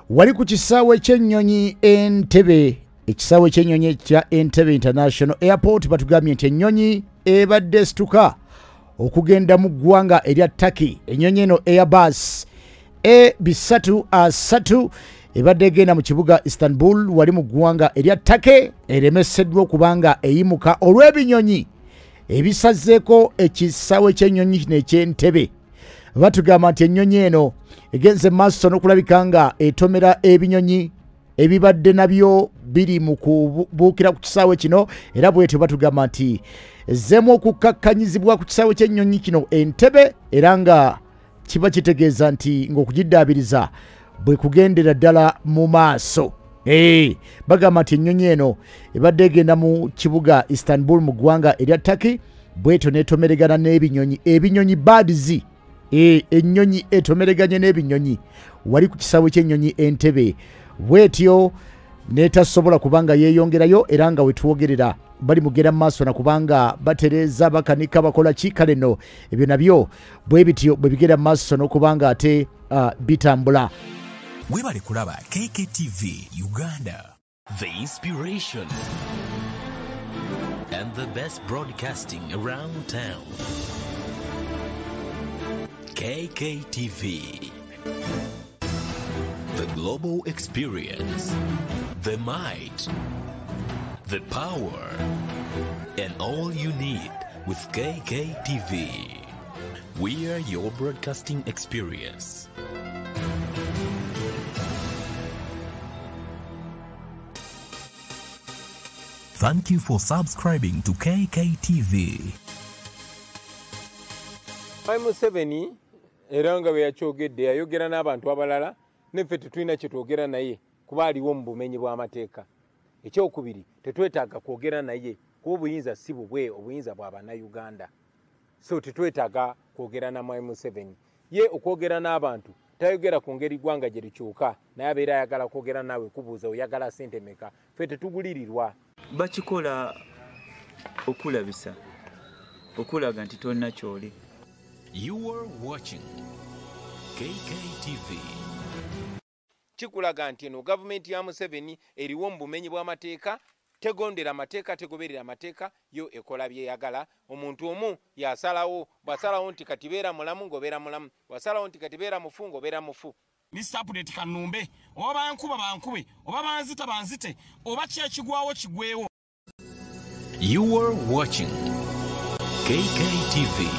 wali ku kisaawe ky'Enyonyi Entebbe. Ekisaawe ky'Enyonyi kya Entebbe International Airport batugambye nti Enyonyi ebadde situka okugenda mu ggwanga erya Turkey. Enyonyi eno Airbus A330 ebadde egenda mu kibuga Istanbul wali mu ggwanga erya Turkey eremeseddwa okubanga eyimuka olw'ebinyonyi ebisazeeko ekisaawe ky'Enyonyi kino eky'Entebbe. Batugamba nti Enyonyi eno egenze maaso n'okulabika nga etomera ebinyonyi ebibadde nabyo biri mu kubuukira ku kisaawe kino, era bwetyo batugamba nti ezzeemu okukkakkanyizibwa ku kisaawe ky'Enyonyi kino Entebbe, era nga kiba kitegeeza nti ng'okugiddaabiriza bwe kugendera ddala mu maaso. Bagamba nti Enyonyi eno ebadde egenda mu kibuga Istanbul mu ggwanga erya Turkey, bwetyo n'etomeregana n'ebinyonyi, ebinyonyi birds. Ennyonyi etomereganye n'ebinyonyi wali ku kisaawe ky'Enyonyi Entebbe, bwetyo n'etasobola kubanga yeeyongerayo, era nga wetwogerera bali mugenda mu maaso nakubanga batereeza bakanika bakola ki, kale nno ebyo nabyo bwe bityo bwe bigenda mu maaso n'okubanga ate bitambula. Webale kulaba KKTV Uganda, the inspiration and the best broadcasting around town. KKTV, the global experience, the might, the power, and all you need with KKTV. We are your broadcasting experience. Thank you for subscribing to KKTV. Museveni era nga bwe yakyogedde yayogera n'abantu abalala neffe tetulina kye twogera naye kuba aliwo mu bumenyi bw'amateeka. Ekyokubiri, tetwetaaga kwogera naye kuba obuyinza si bubwe, obuyinza bwa bannayuganda. So tetwetaaga kwogera na Mwai Museveni. Ye okwogera n'abantu tayogera ku ngeri ggwanga gye likyuka, naye abeera ayagala kwogera naawe kubuuza oyagala ssente meka. Ffe tetugulirirwa. Bakikola okulabisa okulaga nti tolina kyoli. You are watching KKTV. Kikulaga nti eno gavumenti ya Museveni eriwo mu bumenyi bw'amateeka, tegondera amateeka, tegoberera amateeka, yo ekola byeyagala. Omuntu omu yasalawo, bwasalawo nti kati beera mulamu ng'obeera mulamu, wasalawo nti kati beera mufu ng'obeera mufu. Mr. Aborted kanumbe, oba bankuba bankube, oba banzita banzite, oba kyekigwawo kigwewo. You are watching KKTV.